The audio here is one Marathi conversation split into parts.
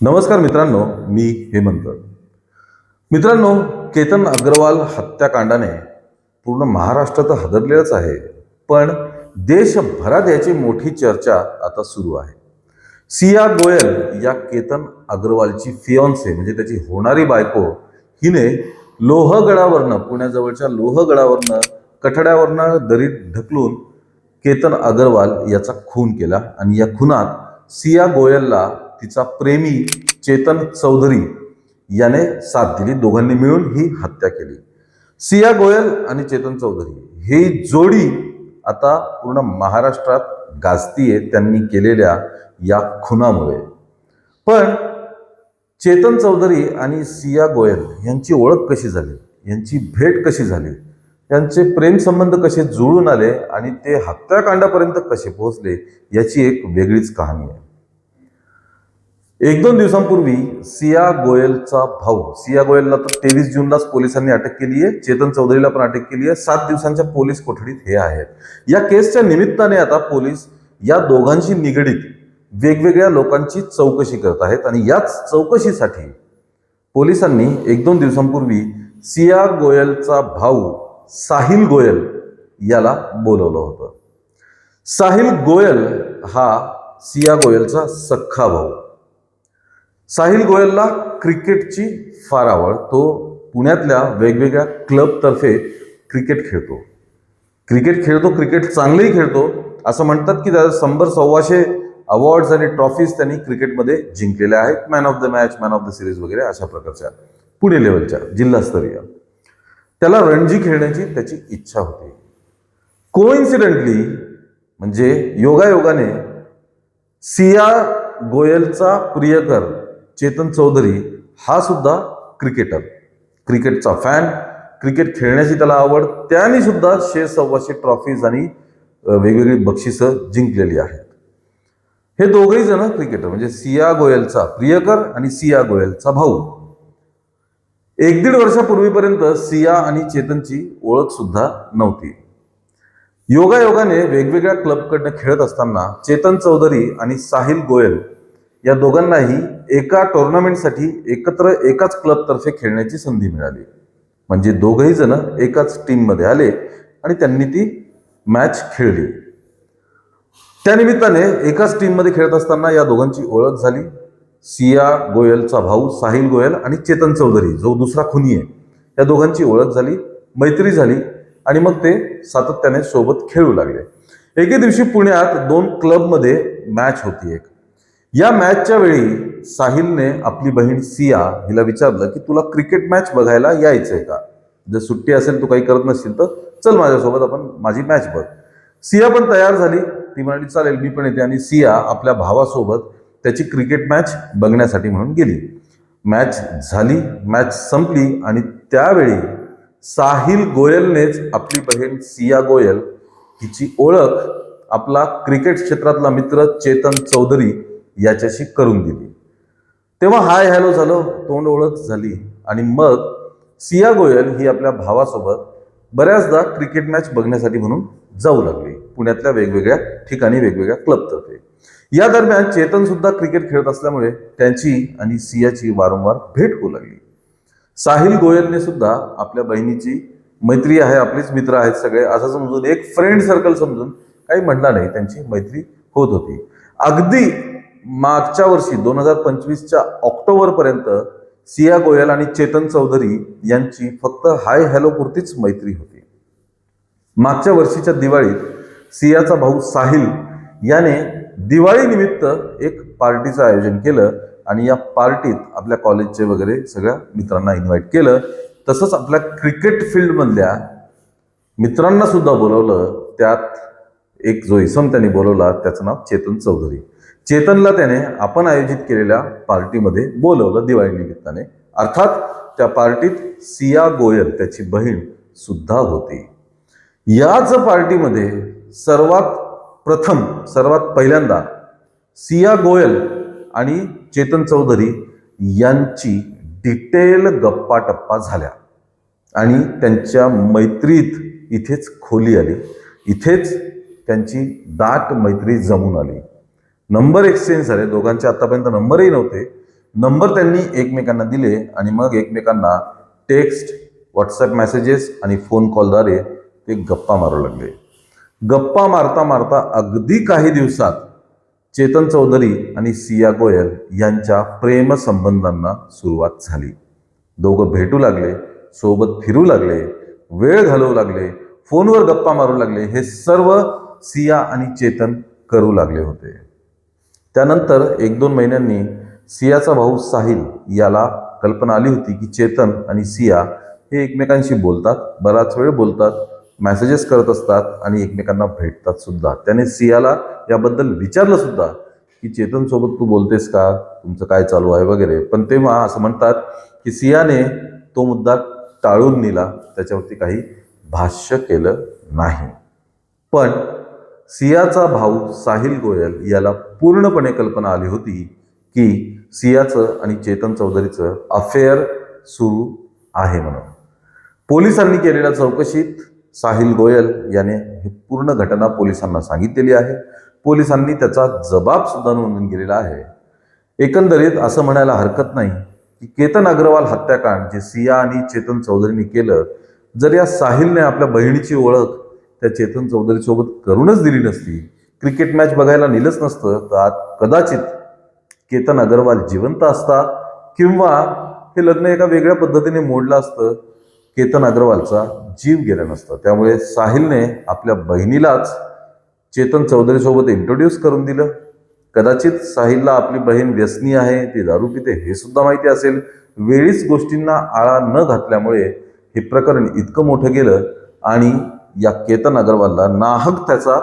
नमस्कार मित्रांनो, मी हेमंत. मित्रांनो, केतन अग्रवाल हत्याकांडाने पूर्ण महाराष्ट्र तर हादरलेलाच आहे, पण देशभरात याची मोठी चर्चा आता सुरू आहे. सिया गोयल या केतन अग्रवालची फियॉन्से म्हणजे त्याची होणारी बायको हिने लोहगडावरनं, पुण्याजवळच्या लोहगडावरनं कठड्यावरनं दरीत ढकलून केतन अग्रवाल याचा खून केला आणि या खुनात सिया गोयलला तिचा प्रेमी चेतन चौधरी याने साथ दिली. दोघांनी मिळून ही हत्या केली. सिया गोयल आणि चेतन चौधरी ही जोडी आता पूर्ण महाराष्ट्रात गाजतीये त्यांनी केलेल्या या खुनामुळे. पण चेतन चौधरी आणि सिया गोयल यांची ओळख कशी झाली, यांची भेट कशी झाली, त्यांचे प्रेमसंबंध कसे जुळून आले आणि ते हत्याकांडापर्यंत कसे पोहोचले याची एक वेगळीच कहाणी आहे. एक दोन दिवसांपूर्वी सिया गोयलचा भाऊ, सिया गोयलला तर 23 जूनलाच पोलिसांनी अटक केली आहे, चेतन चौधरीला पण अटक केली आहे. 7 दिवसांच्या पोलीस कोठडीत हे आहेत. या केसच्या निमित्ताने आता पोलीस या दोघांशी निगडीत वेगवेगळ्या लोकांची चौकशी करत आहेत आणि याच चौकशीसाठी पोलिसांनी एक दोन दिवसांपूर्वी सिया गोयलचा भाऊ साहिल गोयल याला बोलवलं होतं. साहिल गोयल हा सिया गोयलचा सख्खा भाऊ. साहिल गोयलला क्रिकेटची फार आवड. तो पुण्यातल्या वेगवेगळ्या क्लबतर्फे क्रिकेट खेळतो. क्रिकेट चांगलंही खेळतो. असं म्हणतात की त्याला 100-125 अवॉर्ड्स आणि ट्रॉफीज त्यांनी क्रिकेटमध्ये जिंकलेल्या आहेत. Man of the match, man of the series वगैरे अशा प्रकारच्या पुणे लेवलच्या जिल्हास्तरीय. त्याला रणजी खेळण्याची त्याची इच्छा होती. कोइन्सिडेंटली म्हणजे योगायोगाने सिया गोयलचा प्रियकर चेतन चौधरी हा सुद्धा क्रिकेटर, क्रिकेटचा फॅन, क्रिकेट खेळण्याची त्याला आवड. त्याने सुद्धा 100-125 ट्रॉफीज आणि वेगवेगळी बक्षिसं जिंकलेली आहेत. हे दोघेही जण क्रिकेटर म्हणजे सिया गोयलचा प्रियकर आणि सिया गोयलचा भाऊ. 1-1.5 वर्षापूर्वीपर्यंत सिया आणि चेतनची ओळख सुद्धा नव्हती. योगायोगाने वेगवेगळ्या क्लबकडनं खेळत असताना चेतन चौधरी आणि साहिल गोयल या दोघांनाही एका टुर्नामेंटसाठी एकत्र एकाच क्लबतर्फे खेळण्याची संधी मिळाली. म्हणजे दोघंही जण एकाच टीममध्ये आले आणि त्यांनी ती मॅच खेळली. त्यानिमित्ताने एकाच टीममध्ये खेळत असताना या दोघांची ओळख झाली. सिया गोयलचा भाऊ साहिल गोयल आणि चेतन चौधरी जो दुसरा खुनी आहे, या दोघांची ओळख झाली, मैत्री झाली आणि मग ते सातत्याने सोबत खेळू लागले. एके दिवशी पुण्यात 2 क्लबमध्ये मॅच होती एक. या मॅचच्या वेळी साहिलने आपली बहीण सिया हिला विचारलं की तुला क्रिकेट मॅच बघायला यायचंय का? जर सुट्टी असेल, तू काही करत नसशील तर चल माझ्यासोबत, आपण माझी मॅच बघ. सिया पण तयार झाली. ती म्हणाली चालेल मी पण येते. आणि सिया आपल्या भावासोबत त्याची क्रिकेट मॅच बघण्यासाठी म्हणून गेली. मॅच झाली, मॅच संपली आणि त्यावेळी साहिल गोयलनेच आपली बहीण सिया गोयल हिची ओळख आपला क्रिकेट क्षेत्रातला मित्र चेतन चौधरी याच्याशी करून दिली. तेव्हा हाय हॅलो झालं, तोंड ओळख झाली आणि मग सिया गोयल ही आपल्या भावासोबत बऱ्याचदा क्रिकेट मॅच बघण्यासाठी म्हणून जाऊ लागली पुण्यातल्या वेगवेगळ्या ठिकाणी, वेगवेगळ्या क्लबतर्फे. या दरम्यान चेतन सुद्धा क्रिकेट खेळत असल्यामुळे त्यांची आणि सियाची वारंवार भेट होऊ लागली. साहिल गोयलने सुद्धा आपल्या बहिणीची मैत्री आहे, आपलेच मित्र आहेत सगळे असं समजून, एक फ्रेंड सर्कल समजून, काही म्हणला नाही, त्यांची मैत्री होत होती. अगदी मागच्या वर्षी 2025च्या ऑक्टोबरपर्यंत सिया गोयल आणि चेतन चौधरी यांची फक्त हाय हॅलो पुरतीच मैत्री होती. मागच्या वर्षीच्या दिवाळीत सियाचा भाऊ साहिल याने दिवाळी निमित्त एक पार्टीचं आयोजन केलं आणि या पार्टीत आपल्या कॉलेजचे वगैरे सगळ्या मित्रांना इन्व्हाइट केलं. तसंच आपल्या क्रिकेट फील्डमधल्या मित्रांना सुद्धा बोलवलं. त्यात एक जो इसम त्यांनी बोलवला त्याचं नाव चेतन चौधरी. चेतनला त्याने आपण आयोजित केलेल्या पार्टीमध्ये बोलवलं दिवाळी निमित्ताने. अर्थात त्या पार्टीत सिया गोयल त्याची बहीण सुद्धा होती. याच पार्टीमध्ये सर्वात पहिल्यांदा सिया गोयल आणि चेतन चौधरी यांची डिटेल गप्पाटप्पा झाल्या आणि त्यांच्या मैत्रीत इथेच खोली आली. इथेच त्यांची दाट मैत्री जमून आली. नंबर एक्सचेंज झाले. दोघांचे आतापर्यंत नंबरही नव्हते. नंबर त्यांनी एकमेकांना दिले आणि मग एकमेकांना टेक्स्ट, व्हॉट्सॲप मेसेजेस आणि फोन कॉलद्वारे ते गप्पा मारू लागले. गप्पा मारता मारता अगदी काही दिवसात चेतन चौधरी आणि सिया गोयल यांच्या प्रेमसंबंधांना सुरुवात झाली. दोघं भेटू लागले, सोबत फिरू लागले, वेळ घालवू लागले, फोनवर गप्पा मारू लागले. हे सर्व सिया आणि चेतन करू लागले होते. त्यानंतर 1-2 महिन्यांनी सियाचा भाऊ साहिल याला कल्पना आली होती की चेतन आणि सिया हे एकमेकांशी बोलतात, बराच वेळ बोलतात, मेसेजेस करत असतात आणि एकमेकांना भेटतात सुद्धा. त्याने सियाला याबद्दल विचारलं सुद्धा की चेतन सोबत तू बोलतेस का, तुमचं काय चालू आहे वगैरे. पण तेव्हा असं म्हणतात की सियाने तो मुद्दा टाळून नेला, त्याच्यावरती काही भाष्य केलं नाही. पण सियाचा भाऊ साहिल गोयल याला पूर्णपणे कल्पना आली होती की सियाचं आणि चेतन चौधरीचं अफेअर सुरू आहे म्हणून. पोलिसांनी केलेल्या चौकशीत साहिल गोयल याने ही पूर्ण घटना पोलिसांना सांगितलेली आहे. पोलिसांनी त्याचा जबाब सुद्धा नोंदवून गेलेला आहे. एकंदरीत असं म्हणायला हरकत नाही की केतन अग्रवाल हत्याकांड जे सिया आणि चेतन चौधरीने केलं, जर या साहिलने आपल्या बहिणीची ओळख त्या चेतन चौधरी सोबत करूनच दिली नसती, क्रिकेट मॅच बघायला नेलंच नसतं, तर कदाचित केतन अग्रवाल जिवंत असता किंवा हे लग्न एका वेगळ्या पद्धतीने मोडलं असतं, केतन अग्रवालचा जीव गेला नसता. त्यामुळे साहिलने आपल्या बहिणीलाच चेतन चौधरी सोबत इंट्रोड्यूस करून दिलं. कदाचित साहिलला आपली बहीण व्यसनी आहे, ती दारू पिते हे सुद्धा माहिती असेल. वेळीच गोष्टींना आळा न घातल्यामुळे हे प्रकरण इतकं मोठं गेलं आणि या केतन अग्रवालला नाहक त्याचा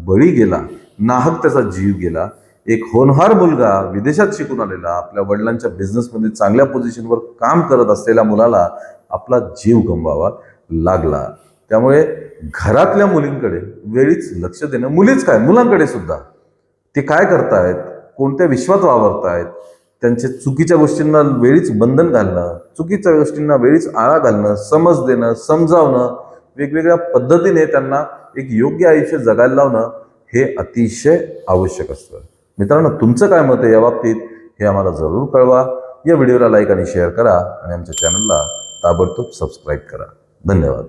बळी गेला, नाहक त्याचा जीव गेला. एक होनहार मुलगा, विदेशात शिकून आलेला, आपल्या वडिलांच्या बिझनेसमध्ये चांगल्या पोझिशनवर काम करत असलेल्या मुलाला आपला जीव गमवावा लागला. त्यामुळे घरातल्या मुलींकडे वेळीच लक्ष देणं, मुलीच काय मुलांकडे सुद्धा, ते काय करतायत, कोणत्या विश्वात वावरतायत, त्यांच्या चुकीच्या गोष्टींना वेळीच बंधन घालणं, चुकीच्या गोष्टींना वेळीच आळा घालणं, समज देणं, समजावणं, वेगवेगळ्या पद्धतीने त्यांना एक योग्य आयुष्य जगायला लावणं हे अतिशय आवश्यक असतं. मित्रांनो, तुमचं काय मत आहे या बाबतीत हे आम्हाला जरूर कळवा. या व्हिडिओला लाईक आणि शेअर करा आणि आमच्या चॅनलला ताबडतोब सबस्क्राईब करा. धन्यवाद.